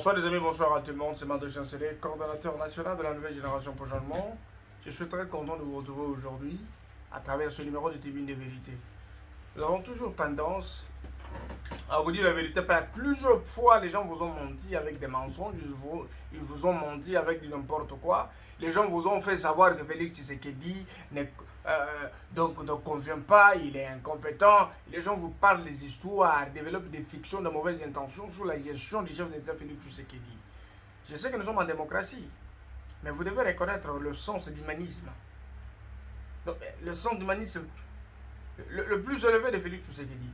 Bonsoir les amis, bonsoir à tout le monde, c'est Mando Chancelier, coordonnateur national de la nouvelle génération pour changement. Je suis très content de vous retrouver aujourd'hui à travers ce numéro de Tribune des Vérités. Nous avons toujours tendance à vous dire la vérité. Plusieurs fois, les gens vous ont menti avec des mensonges, ils vous ont menti avec du n'importe quoi. Les gens vous ont fait savoir que Félix Tshisekedi ne convient pas, il est incompétent. Les gens vous parlent des histoires, développent des fictions de mauvaises intentions sur la gestion du chef d'État Félix Tshisekedi. Je sais que nous sommes en démocratie, mais vous devez reconnaître le sens de l'humanisme. Le sens d'humanisme le plus élevé de Félix Tshisekedi.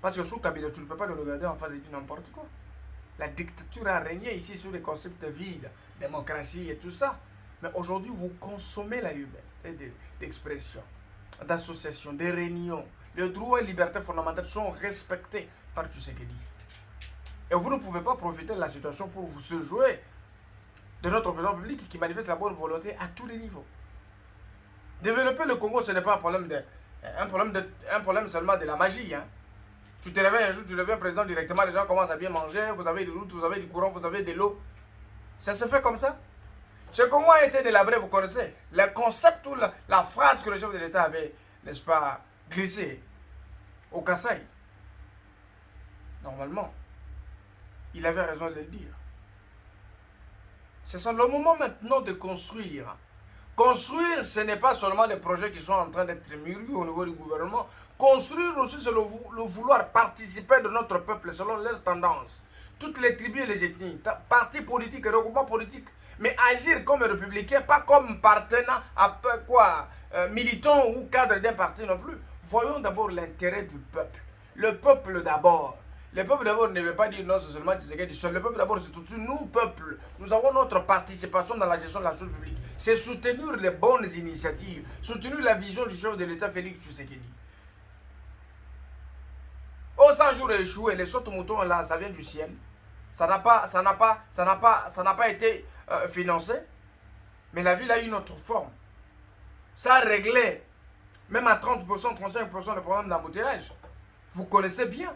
Parce que sous Kabila, tu ne peux pas le regarder en face de n'importe quoi. La dictature a régné ici sur des concepts vides, démocratie et tout ça. Mais aujourd'hui, vous consommez la liberté d'expression, d'association, de réunion. Les droits et libertés fondamentales sont respectés par Tshisekedi. Et vous ne pouvez pas profiter de la situation pour vous se jouer de notre président public qui manifeste la bonne volonté à tous les niveaux. Développer le Congo, ce n'est pas un problème seulement de la magie. Hein. Tu te réveilles un jour, tu deviens président directement, les gens commencent à bien manger, vous avez des routes, vous avez du courant, vous avez de l'eau. Ça se fait comme ça. Ce Congo a été délabré, vous connaissez. Le concept ou la phrase que le chef de l'État avait, n'est-ce pas, glissée au Kasaï. Normalement, il avait raison de le dire. C'est le moment maintenant de construire. Construire, ce n'est pas seulement les projets qui sont en train d'être mûris au niveau du gouvernement. Construire aussi, c'est le vouloir participer de notre peuple selon leurs tendances. Toutes les tribus et les ethnies, partis politiques et regroupements politiques, mais agir comme républicain, pas comme partenaire, militant ou cadre d'un parti non plus. Voyons d'abord l'intérêt du peuple. Le peuple d'abord. Le peuple d'abord ne veut pas dire non, c'est seulement Tshisekedi seul. Le peuple d'abord, c'est tout de suite nous, peuple. Nous avons notre participation dans la gestion de la chose publique. C'est soutenir les bonnes initiatives, soutenir la vision du chef de l'État Félix Tshisekedi. Oh, 100 jours échoués, les sautes moutons là, ça vient du ciel. Ça n'a pas été financé. Mais la ville a une autre forme. Ça a réglé, même à 30%, 35% le problème d'embouteillage. Vous connaissez bien.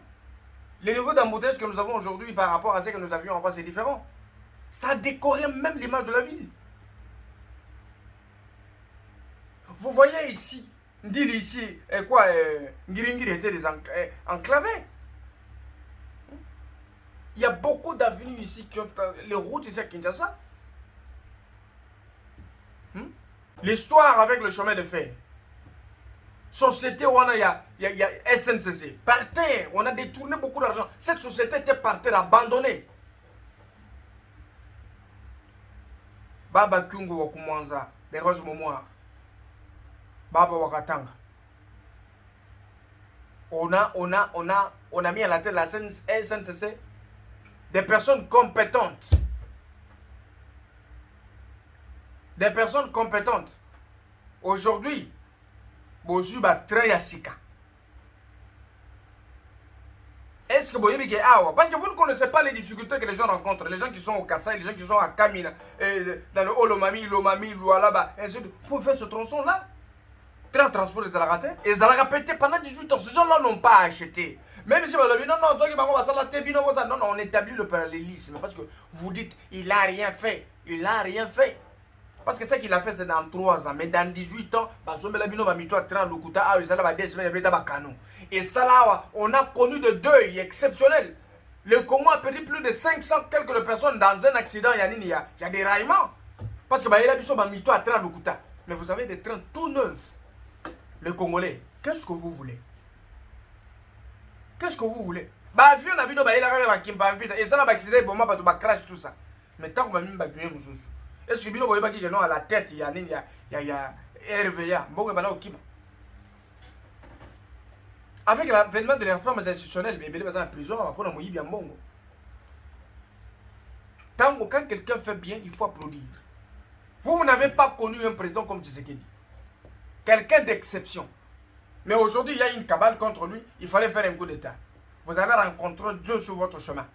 Le niveau d'embouteillage que nous avons aujourd'hui par rapport à ce que nous avions avant, c'est différent. Ça a décoré même l'image de la ville. Vous voyez ici, Ndili ici, Ngiringiri était des enclavés. Il y a beaucoup d'avenues ici qui ont les routes ici à Kinshasa. L'histoire avec le chemin de fer. Société où il y a SNCC. Par terre, on a détourné beaucoup d'argent. Cette société était par terre, abandonnée. Baba Kungu Wakumanza, les Roses Momoa. Baba Wakatanga. On a mis à la tête de la SNCC des personnes compétentes. Des personnes compétentes. Aujourd'hui, Bozuba Treyasika. Est-ce que vous voyez parce que vous ne connaissez pas les difficultés que les gens rencontrent. Les gens qui sont au Kassai, les gens qui sont à Kamina, dans le Olomami, Lomami, Lualaba, ainsi de suite. Pour faire ce tronçon-là, transport des Alaratés, et ils ont répété pendant 18 ans. Ces gens-là n'ont pas acheté. Même si vous avez dit non, on établit le parallélisme. Parce que vous dites, il n'a rien fait. Il n'a rien fait. Parce que ce qu'il a fait, c'est dans 3 ans. Mais dans 18 ans, et ça là, on a connu de deuil exceptionnel. Le Congo a perdu plus de 500 quelques personnes dans un accident. Il y a des raillements. Parce que mais vous avez des trains tout neufs. Le Congolais, qu'est-ce que vous voulez? Qu'est-ce que vous voulez? Et ça, crash tout ça. Mais tant qu'on va même est-ce que Bino Boyeba qui est à la tête, il y a RVA, avec l'avènement de les réformes institutionnelles, mais il en prison, on va prendre un bien bon. Quand quelqu'un fait bien, il faut applaudir. Vous n'avez pas connu un président comme Tshisekedi. Quelqu'un d'exception. Mais aujourd'hui, il y a une cabale contre lui, il fallait faire un coup d'État. Vous allez rencontrer Dieu sur votre chemin.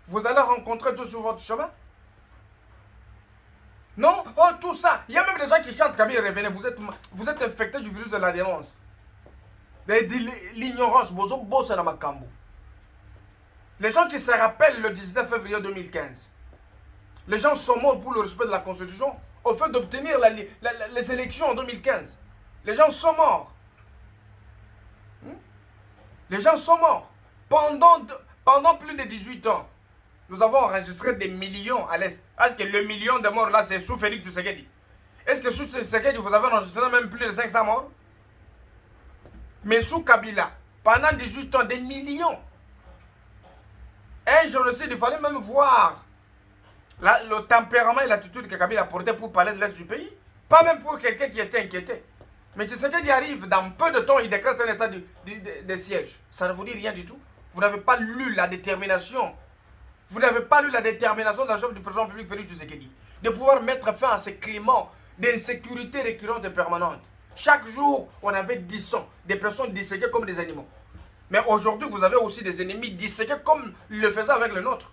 Vous allez rencontrer Dieu sur votre chemin. Non, oh tout ça, il y a même des gens qui chantent Kabila revenez, vous êtes infecté du virus de la démence. De l'ignorance, bozo bossa na makambo. Les gens qui se rappellent le 19 février 2015, les gens sont morts pour le respect de la Constitution au fait d'obtenir les élections en 2015. Les gens sont morts. Les gens sont morts. Pendant plus de 18 ans, nous avons enregistré des millions à l'Est. Est-ce que le million de morts là, c'est sous Félix Tshisekedi? Est-ce que sous Tshisekedi, vous avez enregistré même plus de 500 morts? Mais sous Kabila, pendant 18 ans, des millions. Un génocide, il fallait même voir le tempérament et l'attitude que Kabila portait pour parler de l'Est du pays. Pas même pour quelqu'un qui était inquiété. Mais Tshisekedi arrive, dans peu de temps, il décrète un état de siège. Ça ne vous dit rien du tout. Vous n'avez pas lu la détermination. Vous n'avez pas lu la détermination de la chef du président public Félix Tshisekedi de pouvoir mettre fin à ce climat d'insécurité récurrente et permanente. Chaque jour, on avait 10 ans, des personnes disséquées comme des animaux. Mais aujourd'hui, vous avez aussi des ennemis disséqués comme le faisait avec le nôtre.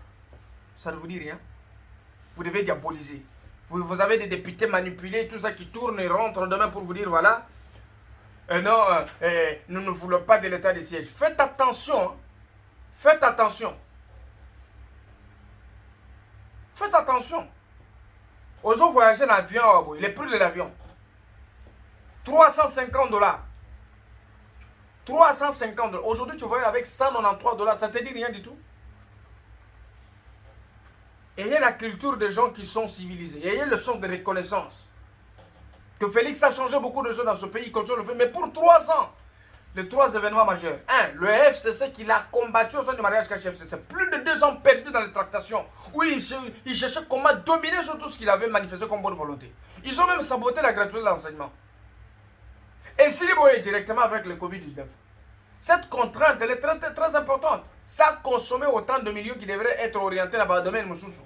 Ça ne vous dit rien. Vous devez diaboliser. Vous avez des députés manipulés, tout ça qui tourne et rentre demain pour vous dire, voilà, non, nous ne voulons pas de l'état de siège. Faites attention. Hein. Faites attention. Faites attention. Osons voyager en avion, les prix de l'avion. 350 $. 350 $. Aujourd'hui, tu voyages avec 193 $. Ça ne te dit rien du tout. Ayez la culture des gens qui sont civilisés. Ayez le sens de reconnaissance. Que Félix a changé beaucoup de choses dans ce pays, il continue de le faire. Mais pour 3 ans, les 3 événements majeurs. 1. Le FCC qu'il a combattu au sein du mariage KHFCC. Plus de 2 ans perdus dans les tractations. Oui, il cherchait comment dominer sur tout ce qu'il avait manifesté comme bonne volonté. Ils ont même saboté la gratuité de l'enseignement. Et s'il est directement avec le Covid-19. Cette contrainte, elle est très, très, très importante. Ça a consommé autant de millions qui devraient être orientés dans le domaine Moussoussou.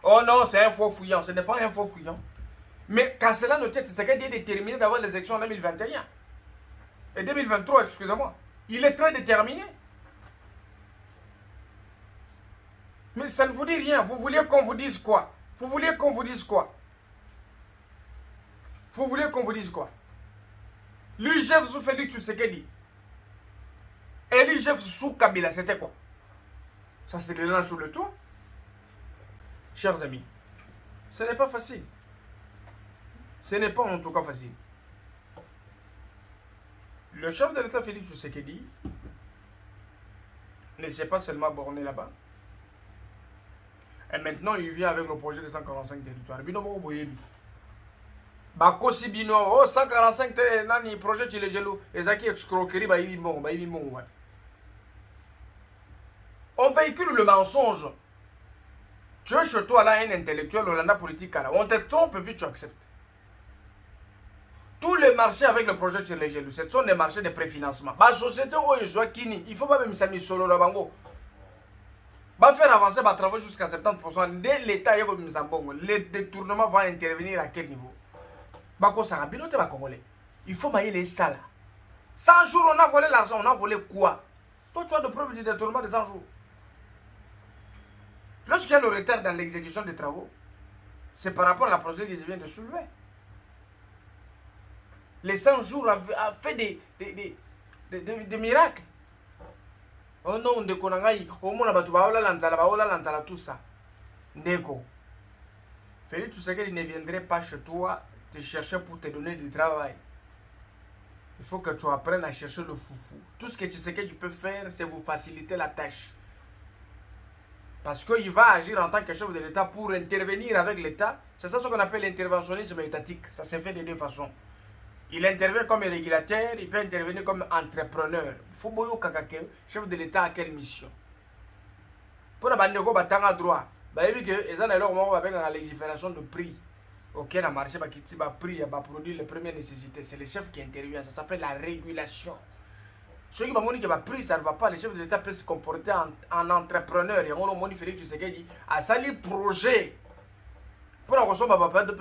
Oh non, c'est un faux fouillant. Ce n'est pas un faux fouillant. Mais quand cela nous tient, c'est qu'il est déterminé d'avoir les élections en 2021. Et 2023, excusez-moi. Il est très déterminé. Mais ça ne vous dit rien. Vous vouliez qu'on vous dise quoi? Vous vouliez qu'on vous dise quoi? Vous vouliez qu'on vous dise quoi? L'UGF sous Félix Tshisekedi et l'UGF sous Kabila, c'était quoi? Ça, c'est le linge sous le toit. Chers amis, ce n'est pas facile. Ce n'est pas en tout cas facile. Le chef de l'État Félix Tshisekedi ne s'est pas seulement borné là-bas. Et maintenant, il vient avec le projet de 145 territoires. Binomo Boyebi. Bakosi Bino, oh 145 nani projet tu les jaloux. Ezaki escroquerie, bah il bon. On véhicule le mensonge. Tu es chez toi là un intellectuel, Hollanda politique là. On te trompe et puis tu acceptes. Tous les marchés avec le projet sur les jaloux, ce sont des marchés de préfinancement. La société où ils sont kini, il faut pas même s'amuser solo là bango. Va faire avancer les travaux jusqu'à 70%. Dès l'État, les détournements vont intervenir à quel niveau? Il faut mailler les salles. 100 jours, on a volé l'argent, on a volé quoi? Toi, tu as de preuves de détournement de 100 jours. Lorsqu'il y a le retard dans l'exécution des travaux, c'est par rapport à la procédure que je viens de soulever. Les 100 jours a fait des miracles. Oh non, de Konangaï, au monde à tout ça. Ndeko. Félix Tshisekedi ne viendrait pas chez toi te chercher pour te donner du travail. Il faut que tu apprennes à chercher le foufou. Tout ce que Tshisekedi peut faire, c'est vous faciliter la tâche. Parce qu'il va agir en tant que chef de l'État pour intervenir avec l'État. C'est ça ce qu'on appelle l'interventionnisme étatique. Ça se fait de deux façons. Il intervient comme régulateur, il peut intervenir comme entrepreneur. Fouboyo Kakake, chef de l'État, à quelle mission? Pour la bande de droit, il y a la légifération de prix. Ok, le marché va prix, va produire les premières nécessités. C'est le chef qui intervient. Ça s'appelle la régulation. Ceux qui vont dire que le prix, ça ne va pas. Le chef de l'État peut se comporter en entrepreneur. Et on a dit que Tshisekedi a sali projet. Pour la recevoir bateau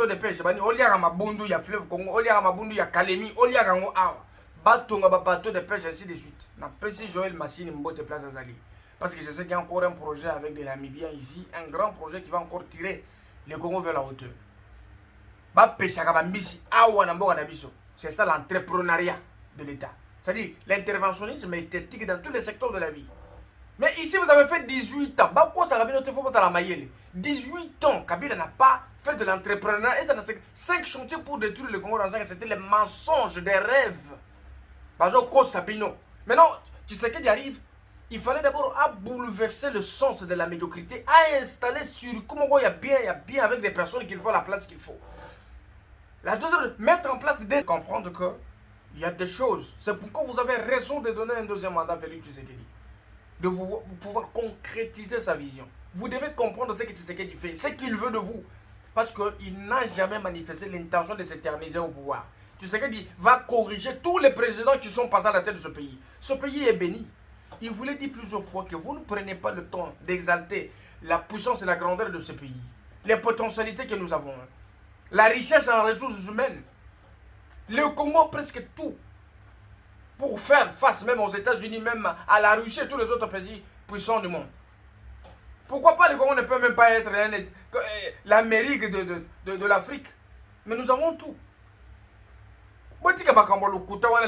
de pêche, on y a un bundu, il y a fleuve Congo, on y a un bundu, il y a Kalemi, on y a un bateau de pêche, ainsi de suite. Je précise Joël Massine Mbote Place Azali. Parce que je sais qu'il y a encore un projet avec des Namibiens ici, un grand projet qui va encore tirer le Congo vers la hauteur. C'est ça l'entrepreneuriat de l'État. C'est-à-dire l'interventionnisme est éthique dans tous les secteurs de la vie. Mais ici, vous avez fait 18 ans. Pourquoi ça Kabila te faut la maille 18 ans, Kabila n'a pas fait de l'entrepreneuriat. Et ça a 5 chantiers pour détruire le Congo dans 5 ans. C'était les mensonges, des rêves. Par exemple, Sabino. Maintenant, tu sais qu'il arrive. Il fallait d'abord bouleverser le sens de la médiocrité, à installer sur comment il y a bien avec des personnes qu'il faut la place qu'il faut. La deuxième, mettre en place des... Comprendre que il y a des choses. C'est pourquoi vous avez raison de donner un deuxième mandat à Félix Tshisekedi. De vous pouvoir concrétiser sa vision. Vous devez comprendre ce que Tshisekedi fait, ce qu'il veut de vous. Parce qu'il n'a jamais manifesté l'intention de s'éterniser au pouvoir. Tshisekedi va corriger tous les présidents qui sont passés à la tête de ce pays. Ce pays est béni. Il vous l'a dit plusieurs fois que vous ne prenez pas le temps d'exalter la puissance et la grandeur de ce pays. Les potentialités que nous avons. La richesse en ressources humaines. Le Congo presque tout. Pour faire face même aux États-Unis, même à la Russie et tous les autres pays puissants du monde. Pourquoi pas le Congo ne peut même pas être l'Amérique de l'Afrique? Mais nous avons tout.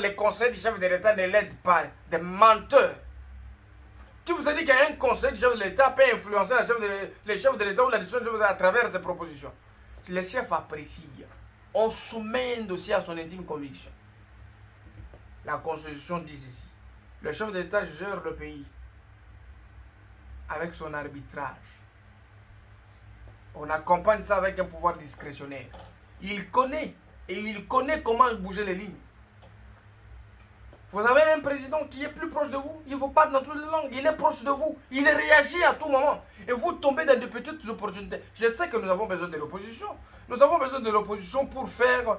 Les conseils du chef de l'État ne l'aident pas. Des menteurs. Qui vous a dit qu'un conseil du chef de l'État peut influencer les chefs de l'État ou la décision de l'État à travers ses propositions? Les chefs apprécient. On soumet un dossier à son intime conviction. La Constitution dit ceci. Le chef d'État gère le pays avec son arbitrage. On accompagne ça avec un pouvoir discrétionnaire. Il connaît comment bouger les lignes. Vous avez un président qui est plus proche de vous, il vous parle dans toutes les langues, il est proche de vous, il réagit à tout moment. Et vous tombez dans de petites opportunités. Je sais que nous avons besoin de l'opposition. Nous avons besoin de l'opposition pour faire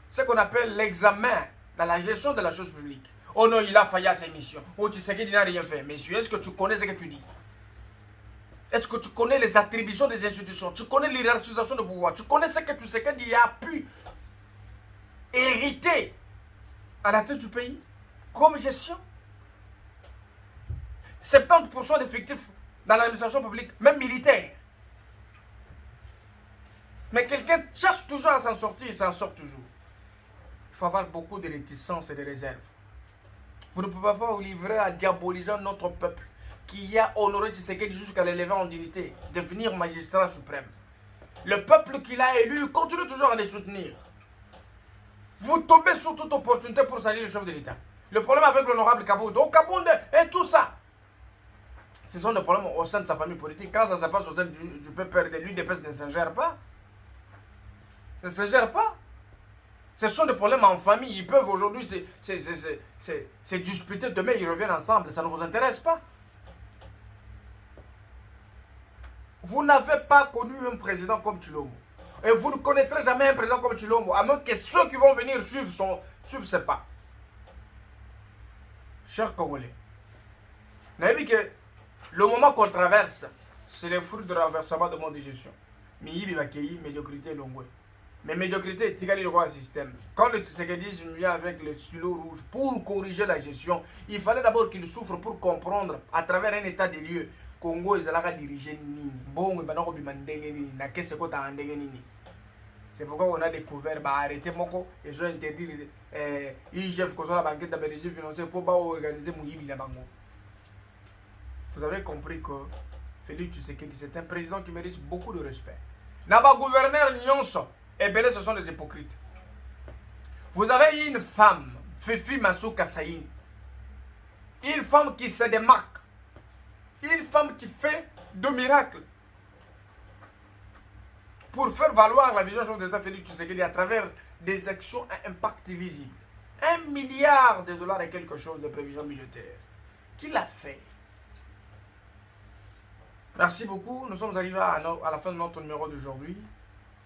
ce qu'on appelle l'examen dans la gestion de la chose publique. Oh non, il a failli à ses missions. Oh, tu sais qu'il n'a rien fait. Messieurs, est-ce que tu connais ce que tu dis? Est-ce que tu connais les attributions des institutions? Tu connais l'hierarchisation de pouvoir? Tu connais ce que tu sais qu'il a pu hériter à la tête du pays comme gestion? 70% d'effectifs dans l'administration publique, même militaire. Mais quelqu'un cherche toujours à s'en sortir, il s'en sort toujours. Il faut avoir beaucoup de réticence et de réserve. Vous ne pouvez pas vous livrer à diaboliser notre peuple qui a honoré Tshisekedi jusqu'à l'élever en dignité, devenir magistrat suprême. Le peuple qu'il a élu continue toujours à les soutenir. Vous tombez sur toute opportunité pour salir le chef de l'État. Le problème avec l'honorable Kabound, et tout ça, ce sont des problèmes au sein de sa famille politique. Quand ça se passe au sein du peuple de l'UDPS, ne s'ingère pas. Ne s'ingère pas. Ce sont des problèmes en famille. Ils peuvent aujourd'hui se disputer. Demain, ils reviennent ensemble. Ça ne vous intéresse pas. Vous n'avez pas connu un président comme Tshilombo. Et vous ne connaîtrez jamais un président comme Tshilombo. À moins que ceux qui vont venir suivent ses pas. Chers Congolais, vous avez vu que le moment qu'on traverse, c'est le fruit de renversement de mon digestion. Miyibi Bakei, médiocrité longue. Mais médiocrité, Tigali le roi système. Quand le Tshisekedi vient avec le stylo rouge pour corriger la gestion, il fallait d'abord qu'il souffre pour comprendre à travers un état des lieux. Congo est là diriger nini. Bon, maintenant on nini. Na qu'est-ce que t'as nini. C'est pourquoi on a découvert, arrêtez Moko, et ils ont interdit IGF qu'on soit la banquette d'Amérique financière pour pas organiser Mouyibi na Bango. Vous avez compris que Félix Tshisekedi, c'est un président qui mérite beaucoup de respect. Naba gouverneur Nyonso, et Belé, ce sont des hypocrites. Vous avez une femme, Fifi Masuka Saïn, une femme qui se démarque, une femme qui fait de miracles pour faire valoir la vision de l'État Félix Tshisekedi à travers des actions à impact visible. 1 milliard de dollars et quelque chose de prévision budgétaire. Qui l'a fait? Merci beaucoup. Nous sommes arrivés à la fin de notre numéro d'aujourd'hui.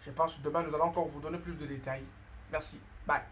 Je pense que demain, nous allons encore vous donner plus de détails. Merci. Bye.